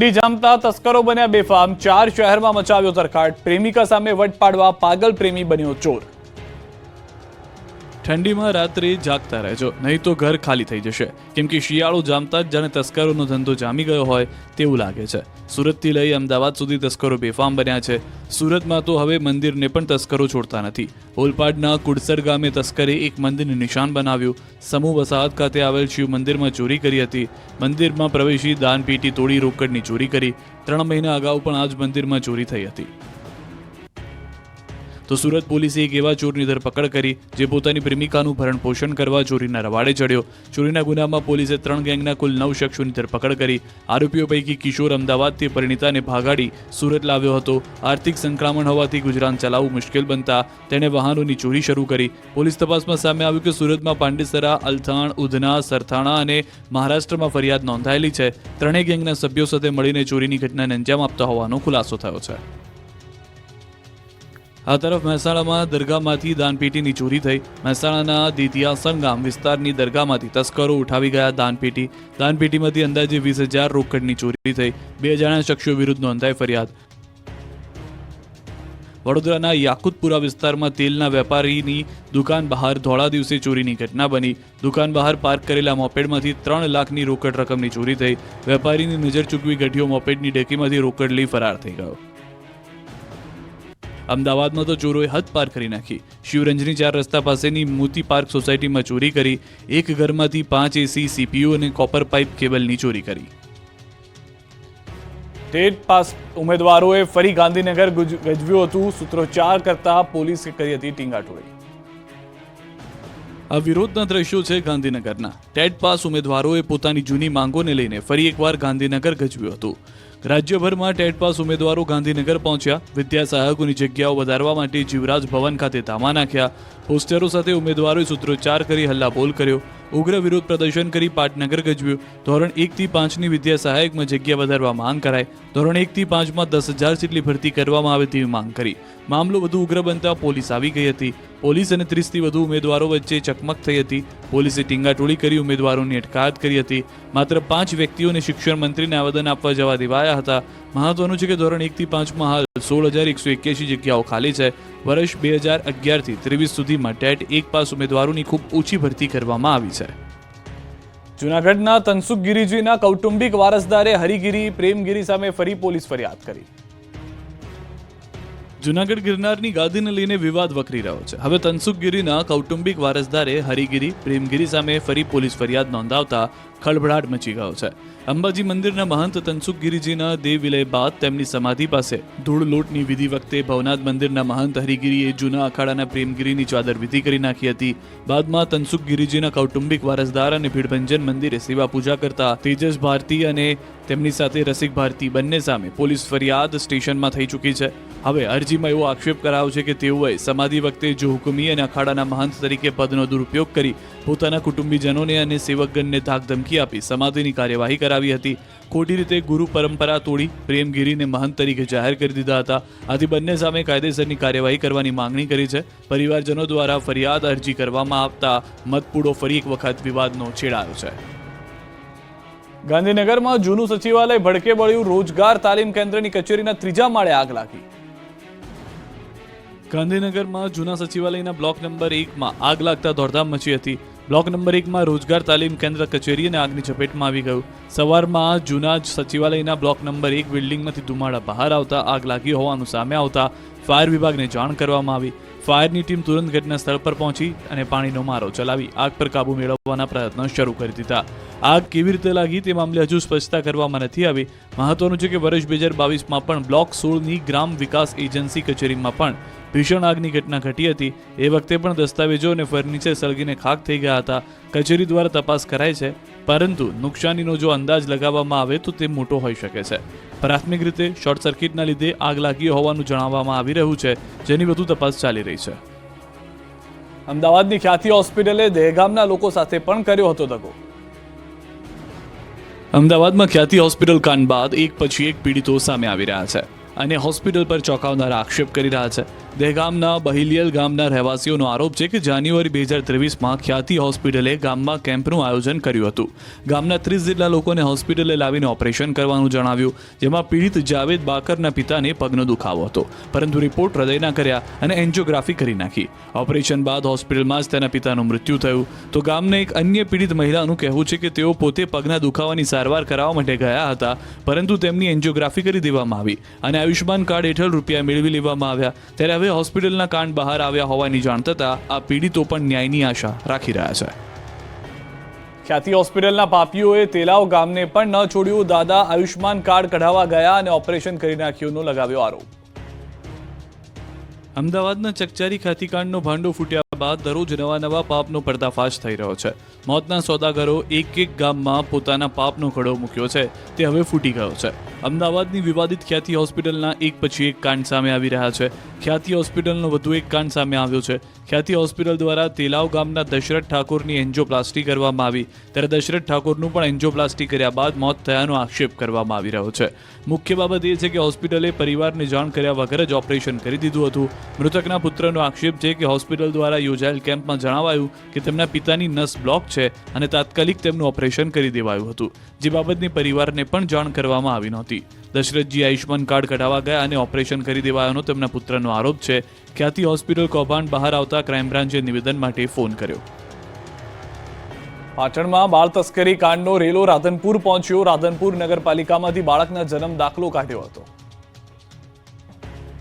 મંડી જામતા તસ્કરો બન્યા બેફામ, 4 શહેરમાં મચાવ્યો તરખાટ, પ્રેમિકા સામે વટ પાડવા પાગલ પ્રેમી બન્યો ચોર। ઠંડીમાં રાત્રે જાગતા રહેજો, નહીં તો ઘર ખાલી થઈ જશે, કેમ કે શિયાળો જામતા જ જાણે તસ્કરોનો ધંધો જામી ગયો હોય તેવું લાગે છે। સુરતથી લઈ અમદાવાદ સુધી તસ્કરો બેફામ બન્યા છે। સુરતમાં તો હવે મંદિરને પણ તસ્કરો છોડતા નથી। ઓલપાડના કુડસર ગામે તસ્કરે એક મંદિરને નિશાન બનાવ્યું। સમૂહ વસાહત ખાતે આવેલ શિવ મંદિરમાં ચોરી કરી હતી। મંદિરમાં પ્રવેશી દાનપેટી તોડી રોકડની ચોરી કરી। 3 મહિના અગાઉ પણ આ જ મંદિરમાં ચોરી થઈ હતી। તો સુરત પોલીસે એક એવા ચોરની ધરપકડ કરી જે પોતાની પ્રેમિકાનું ભરણ પોષણ કરવા ચોરીના રવાડે ચડ્યો। ચોરીના ગુનામાં પોલીસે 3 ગેંગના કુલ 9 શખ્સોની ધરપકડ કરી। આરોપીઓ પૈકી કિશોર અમદાવાદથી પરિણીતાને ભાગાડી સુરત લાવ્યો હતો। આર્થિક સંકળામણ હોવાથી ગુજરાન ચલાવવું મુશ્કેલ બનતા તેણે વાહનોની ચોરી શરૂ કરી। પોલીસ તપાસમાં સામે આવ્યું કે સુરતમાં પાંડેસરા, અલથાણ, ઉધના, સરથાણા અને મહારાષ્ટ્રમાં ફરિયાદ નોંધાયેલી છે। 3 ગેંગના સભ્યો સાથે મળીને ચોરીની ઘટનાને અંજામ આપતા હોવાનો ખુલાસો થયો છે। આ તરફ મહેસાણામાં દરગાહમાંથી દાનપેટીની ચોરી થઈ। મહેસાણાના દિતિયાસન ગામ વિસ્તારની દરગાહમાંથી તસ્કરો ઉઠાવી ગયા દાનપેટીમાંથી અંદાજે 20,000 રોકડની ચોરી થઈ। 2 અજાણ્યા શખ્સો વિરુદ્ધ નોંધાઈ ફરિયાદ। વડોદરાના યાકુતપુરા વિસ્તારમાં તેલના વેપારીની દુકાન બહાર ધોળા દિવસે ચોરીની ઘટના બની। દુકાન બહાર પાર્ક કરેલા મોપેડમાંથી 3 લાખની રોકડ રકમની ચોરી થઈ। વેપારીની નજર ચૂકવી ગઢિયો મોપેડની ડેકીમાંથી રોકડ લઈ ફરાર થઈ ગયો। અમદાવાદમાં તો ચોરોએ હદ પાર કરી નાખી। શિવરંજની 4 રસ્તા પાસેની મોતી પાર્ક સોસાયટીમાં ચોરી કરી। એક ઘરમાંથી 5 એસી, સીપીયુ અને કોપર પાઇપ કેબલની ચોરી કરી। ટેટ પાસ ઉમેદવારોએ ફરી ગાંધીનગર ગજવ્યું હતું। સૂત્રોચ્ચાર કરતા પોલીસે કરી હતી ટીંગાટોળી। આ વિરોધના દ્રશ્યો છે ગાંધીનગરના। ટેટ પાસ ઉમેદવારોએ પોતાની જૂની માંગોને લઈને ફરી એકવાર ગાંધીનગર ગજવ્યું હતું। રાજ્યભરમાં ટેટ પાસ ઉમેદવારો ગાંધીનગર પહોંચ્યા। વિદ્યા સહાયકોની જગ્યાઓ વધારવા માટે જીવરાજ ભવન ખાતે ધામા નાખ્યા। પોસ્ટરો સાથે ઉમેદવારોએ સૂત્રોચ્ચાર કરી હલ્લાબોલ કર્યો। ઉગ્ર વિરોધ પ્રદર્શન કરી પાટનગર ગજવ્યું। ધોરણ 1 થી 5ની વિદ્યા સહાયકમાં જગ્યા વધારવા માંગ કરાઈ। ધોરણ 1 થી 5માં 10,000 જેટલી ભરતી કરવામાં આવે તેવી માંગ કરી। મામલો વધુ ઉગ્ર બનતા પોલીસ આવી ગઈ હતી। પોલીસ અને 30થી વધુ ઉમેદવારો વચ્ચે ચકમક થઈ હતી। પોલીસે ટીંગાટોળી કરી ઉમેદવારોની અટકાયત કરી હતી। માત્ર 5 વ્યક્તિઓને શિક્ષણ મંત્રીને આવેદન આપવા જવા દેવાયા હતા। મહત્વનું છે કે ધોરણ 1 થી 5માં હાલ 16,181 જગ્યાઓ ખાલી છે। વર્ષ 2011થી 23 સુધીમાં ટેટ 1 પાસ ઉમેદવારોની ખૂબ ઓછી ભરતી કરવામાં આવી છે। જૂનાગઢના તનસુખ ગિરિજીના કૌટુંબિક વારસદારે હરિગીરી પ્રેમગીરી સામે ફરી પોલીસ ફરિયાદ કરી। જૂનાગઢ ગિરનારની ગાદીને લઈને વિવાદ વકરી રહ્યો છે। હવે તનસુખગીરીના કૌટુંબિક વારસદારે હરિગીરી પ્રેમગીરી સામે ફરી પોલીસ ફરિયાદ નોંધાવતા ખળભળાટ મચી ગયો છે। અંબાજી મંદિરના મહંત તનસુખગીરીજીના દેહ વિલય બાદ તેમની સમાધિ પાસે ધૂળ લોટની વિધિ વખતે ભવનાથ મંદિરના મહંત હરિગીરીએ જૂના અખાડાના પ્રેમગીરીની ચાદર વિધિ કરી નાખી હતી। બાદમાં તનસુખગીરીજીના કૌટુંબિક વારસદાર અને ભીડભંજન મંદિરે સેવા પૂજા કરતા તેજસ ભારતી અને તેમની સાથે રસિક ભારતી બંને સામે પોલીસ ફરિયાદ સ્ટેશનમાં થઈ ચૂકી છે। હવે અરજીમાં એવો આક્ષેપ કરાયો છે કે તેઓએ સમાધિ વખતે જો હુકમી અને અખાડાના મહંત તરીકે પદનો દુરુપયોગ કરી પોતાના કુટુંબીજનોને અને સેવકગણને ધાકધમકી આપી સમાધિની કાર્યવાહી કરાવી હતી। ખોટી રીતે ગુરુ પરંપરા તોડી પ્રેમગીરીને મહંત તરીકે જાહેર કરી દીધા હતા। આથી બંને સામે કાયદેસરની કાર્યવાહી કરવાની માંગણી કરી છે। પરિવારજનો દ્વારા ફરિયાદ અરજી કરવામાં આવતા મતપૂડો ફરી એક વખત વિવાદનો છેડાયો છે। ગાંધીનગરમાં જૂનું સચિવાલય ભડકે બળ્યું। રોજગાર તાલીમ કેન્દ્રની કચેરીના 3જા માળે આગ લાગી। ગાંધીનગરમાં જૂના સચિવાલયના બ્લોક નંબર 1માં આગ લાગતા દોડધામ મચી હતી। બ્લોક નંબર 1માં રોજગાર તાલીમ કેન્દ્ર કચેરી અને આગની ઝપેટમાં આવી ગયું। સવારમાં જૂના સચિવાલયના બ્લોક નંબર 1 બિલ્ડિંગમાંથી ધુમાડા બહાર આવતા આગ લાગી હોવાનું સામે આવતા ફાયર વિભાગને જાણ કરવામાં આવી। ફાયરની ટીમ તુરંત ઘટના સ્થળ પર પહોંચી અને પાણીનો મારો ચલાવી આગ પર કાબુ મેળવવાના પ્રયત્નો શરૂ કરી દીધા। આગ કેવી રીતે લાગી તે મામલે હજુ સ્પષ્ટતા કરવામાં નથી આવી। મહત્વનું છે કે વર્ષ 2022માં પણ બ્લોક 16ની ગ્રામ વિકાસ એજન્સી કચેરીમાં પણ ભીષણ આગની ઘટના ઘટી હતી। એ વખતે પણ દસ્તાવેજો અને ફર્નિચર સળગીને ખાખ થઈ ગયા હતા। કચેરી દ્વારા તપાસ કરાઈ છે, પરંતુ નુકસાનીનો જો અંદાજ લગાવવામાં આવે તો તે મોટો હોઈ શકે છે। પ્રાથમિક રીતે શોર્ટ સર્કિટના લીધે આગ લાગી હોવાનું જણાવવામાં આવી રહ્યું છે, જેની વધુ તપાસ ચાલી રહી છે। અમદાવાદની ખ્યાતિ હોસ્પિટલે દહેગામના લોકો સાથે પણ કર્યો હતો દગો। અમદાવાદમાં ખ્યાતિ હોસ્પિટલ કાંડ બાદ એક પછી એક પીડિતો સામે આવી રહ્યા છે અને હોસ્પિટલ પર ચોંકાવનારા આક્ષેપ કરી રહ્યા છે। દહેગામના બહિલિયલ ગામના રહેવાસીઓનો આરોપ છે કે જાન્યુઆરી 2023માં ખ્યાતિ હોસ્પિટલે ગામમાં કેમ્પનું આયોજન કર્યું હતું. ગામના 30 જેટલા લોકોને હોસ્પિટલે લાવીને ઓપરેશન કરવાનું જણાવ્યું, જેમાં પીડિત જાવેદ બાકરના પિતાને પગનો દુખાવો હતો, પરંતુ રિપોર્ટ હૃદયના કર્યા અને એન્જિયોગ્રાફી કરી નાખી. ઓપરેશન બાદ હોસ્પિટલમાં જ તેના પિતાનું મૃત્યુ થયું. તો ગામના એક અન્ય પીડિત મહિલાનું કહેવું છે કે તેઓ પોતે પગના દુખાવાની સારવાર કરાવવા માટે ગયા હતા, પરંતુ તેમની એન્જિયોગ્રાફી કરી દેવામાં આવી અને આયુષ્માન કાર્ડ હેઠળ રૂપિયા મેળવી લેવામાં આવ્યા. ત્યારે હવે હોસ્પિટલના કાંડ બહાર આવ્યા હોવાની જાણ થતાં આ પીડિતો પણ ન્યાયની આશા રાખી રહ્યા છે. ખ્યાતિ હોસ્પિટલના પાપીઓએ તેલાવ ગામને પણ ન છોડ્યું. દાદા આયુષ્માન કાર્ડ કઢાવવા ગયા અને ઓપરેશન કરી નાખ્યુંનો લગાવ્યો આરોપ. અમદાવાદના ચકચારી ખ્યાતિકાંડનો ભાંડો ફૂટ્યા બાદ દરરોજ નવા પાપનો પર્દાફાશ થઈ રહ્યો છે. મોતના સોદાગરો એક ગામમાં પોતાના પાપનો ખડો મૂક્યો છે, તે હવે ફૂટી ગયો છે. અમદાવાદની વિવાદિત ખ્યાતિ હોસ્પિટલના એક પછી એક કાંડ સામે આવી રહ્યા છે. ખ્યાતિ હોસ્પિટલનો વધુ એક કાંડ સામે આવ્યો છે. ખ્યાતિ હોસ્પિટલ દ્વારા તેલાવ ગામના દશરથ ઠાકોરની એન્જિયોપ્લાસ્ટી કરવામાં આવી, ત્યારે દશરથ ઠાકોરનું પણ એન્જિયોપ્લાસ્ટી કર્યા બાદ મોત થયાનો આક્ષેપ કરવામાં આવી રહ્યો છે. મુખ્ય બાબત એ છે કે હોસ્પિટલે પરિવારને જાણ કર્યા વગર જ ઓપરેશન કરી દીધું હતું. મૃતકના પુત્રનો આક્ષેપ છે કે હોસ્પિટલ દ્વારા યોજાયેલ કેમ્પમાં જણાવાયું કે તેમના પિતાની નસ બ્લોક છે અને તાત્કાલિક તેમનું ઓપરેશન કરી દેવાયું હતું, જે બાબતની પરિવારને પણ જાણ કરવામાં આવી નહોતી. દશરથજી આયુષ્માન કાર્ડ કઢાવવા ગયા અને ઓપરેશન કરી દેવાયાનો તેમના પુત્રનો આરોપ છે. ખ્યાતિ હોસ્પિટલ કૌભાંડ બહાર આવતા ક્રાઇમ બ્રાન્ચે નિવેદન માટે ફોન કર્યો. પાટણમાં બાળ તસ્કરી કાંડનો રેલો રાધનપુર પહોંચ્યો. રાધનપુર નગરપાલિકામાંથી બાળકના જન્મ દાખલો કાઢ્યો હતો.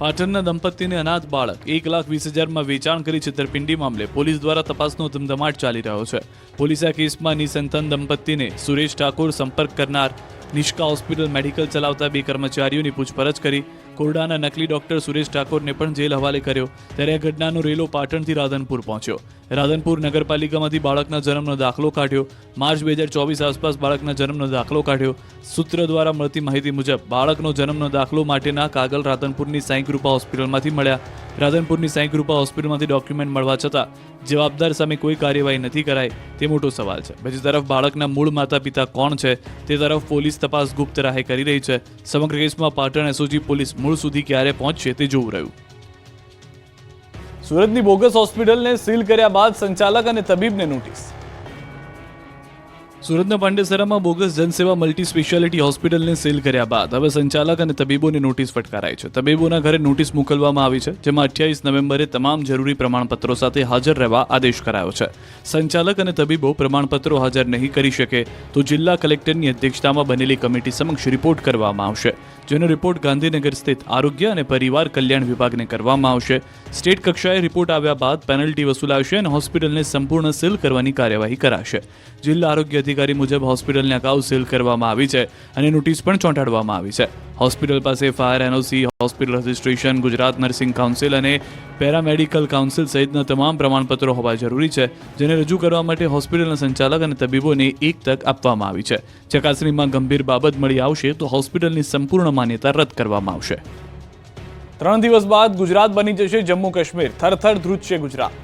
પાટણના દંપતીને અનાથ બાળક 1,20,000માં વેચાણ કરી છેતરપિંડી મામલે પોલીસ દ્વારા તપાસનો ધમધમાટ ચાલી રહ્યો છે. પોલીસે આ કેસમાં નિસંતાન દંપતીને સુરેશ ઠાકોર સંપર્ક કરનાર નિષ્કા હોસ્પિટલ મેડિકલ ચલાવતા 2 કર્મચારીઓની પૂછપરછ કરી. કોરડાના નકલી ડોક્ટર સુરેશ ઠાકોરને પણ જેલ હવાલે કર્યો. ત્યારે આ ઘટનાનો રેલો પાટણથી રાધનપુર પહોંચ્યો. રાધનપુર નગરપાલિકામાંથી બાળકના જન્મનો દાખલો કાઢ્યો. માર્ચ 2024 આસપાસ બાળકના જન્મનો દાખલો કાઢ્યો. સૂત્ર દ્વારા મળતી માહિતી મુજબ બાળકનો જન્મનો દાખલો માટેના કાગળ રાધનપુરની સાંઈ કૃપા હોસ્પિટલમાંથી મળ્યા. રાધનપુરની સાંઈ કૃપા હોસ્પિટલમાંથી ડોક્યુમેન્ટ મળવા છતાં જવાબદાર સામે કોઈ કાર્યવાહી નથી કરાઈ, તે મોટો સવાલ છે. બીજી તરફ બાળકના મૂળ માતા પિતા કોણ છે તે તરફ પોલીસ તપાસ ગુપ્ત રાહે કરી રહી છે. સમગ્ર કેસમાં પાટણ એસઓજી પોલીસ મૂળ સુધી ક્યારે પહોંચશે તે જોવું રહ્યું. સુરતની બોગસ હોસ્પિટલને સીલ કર્યા બાદ સંચાલક અને તબીબને નોટિસ. સુરતના પાંડેસરામાં બોગસ જનસેવા મલ્ટી સ્પેશિયાલિટી હોસ્પિટલને સીલ કર્યા બાદ હવે સંચાલક અને તબીબોને નોટિસ ફટકારાઈ છે. તબીબોના ઘરે નોટિસ મોકલવામાં આવી છે, જેમાં 28 નવેમ્બરે તમામ જરૂરી પ્રમાણપત્રો સાથે હાજર રહેવા આદેશ કરાયો છે. સંચાલક અને તબીબો પ્રમાણપત્રો હાજર નહીં કરી શકે તો જિલ્લા કલેક્ટરની અધ્યક્ષતામાં બનેલી કમિટી સમક્ષ રિપોર્ટ કરવામાં આવશે, જેનો રિપોર્ટ ગાંધીનગર સ્થિત આરોગ્ય અને પરિવાર કલ્યાણ વિભાગને કરવામાં આવશે. સ્ટેટ કક્ષાએ રિપોર્ટ આવ્યા બાદ પેનલ્ટી વસૂલાશે અને હોસ્પિટલને સંપૂર્ણ સીલ કરવાની કાર્યવાહી કરાશે. જિલ્લા આરોગ્ય અધિકારી મુજબ હોસ્પિટલને અગાઉ સીલ કરવામાં આવી છે અને નોટિસ પણ ચોંટાડવામાં આવી છે. હોસ્પિટલ પાસે fire NOC, hospital registration, Gujarat nursing council અને પેરામેડિકલ કાઉન્સિલ સહિતના તમામ પ્રમાણપત્રો હોવા જરૂરી છે, જેને રજૂ કરવા માટે હોસ્પિટલના સંચાલક અને તબીબોને એક તક આપવામાં આવી છે. ચકાસણીમાં ગંભીર બાબત મળી આવશે તો હોસ્પિટલની સંપૂર્ણ માન્યતા રદ કરવામાં આવશે. 3 દિવસ બાદ ગુજરાત બની જશે જમ્મુ કાશ્મીર. થરથર ધ્રુજશે ગુજરાત.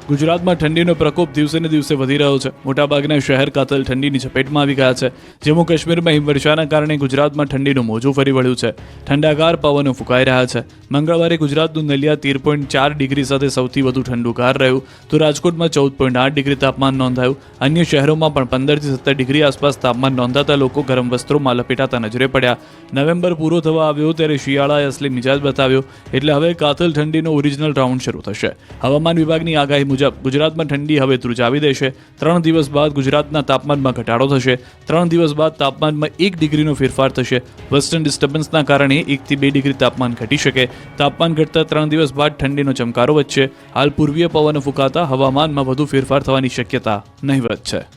ગુજરાતમાં ઠંડીનો પ્રકોપ દિવસે ને દિવસે વધી રહ્યો છે. મોટાભાગના શહેર કાતલ ઠંડીની ઝપેટમાં આવી ગયા છે. જમ્મુ કાશ્મીરમાં હિમવર્ષાના કારણે ગુજરાતમાં ઠંડીનું મોજું ફરી વળ્યું છે. ઠંડાગાર પવનો ફૂંકાઈ રહ્યા છે. મંગળવારે ગુજરાતનું નલિયા 13.4 ડિગ્રી સાથે સૌથી વધુ ઠંડુગાર રહ્યું, તો રાજકોટમાં 14.8 ડિગ્રી તાપમાન નોંધાયું. અન્ય શહેરોમાં પણ 15 થી 17 ડિગ્રી આસપાસ તાપમાન નોંધાતા લોકો ગરમ વસ્ત્રોમાં લપેટાતા નજરે પડ્યા. નવેમ્બર પૂરો થવા આવ્યો ત્યારે શિયાળાએ અસલી મિજાજ બતાવ્યો, એટલે હવે કાતલ ઠંડીનો ઓરિજિનલ રાઉન્ડ શરૂ થશે. હવામાન વિભાગની આગાહી મુજબ ગુજરાતમાં ઠંડી હવે ધ્રુજાવી દેશે. 3 દિવસ બાદ ગુજરાતના તાપમાનમાં ઘટાડો થશે. 3 દિવસ બાદ તાપમાનમાં 1 ડિગ્રીનો ફેરફાર થશે. વેસ્ટર્ન ડિસ્ટર્બન્સના કારણે 1 થી 2 ડિગ્રી તાપમાન ઘટી શકે. તાપમાન ઘટતા 3 દિવસ બાદ ઠંડીનો ચમકારો વધશે. હાલ પૂર્વીય પવનો ફૂંકાતા હવામાનમાં વધુ ફેરફાર થવાની શક્યતા નહિવત છે.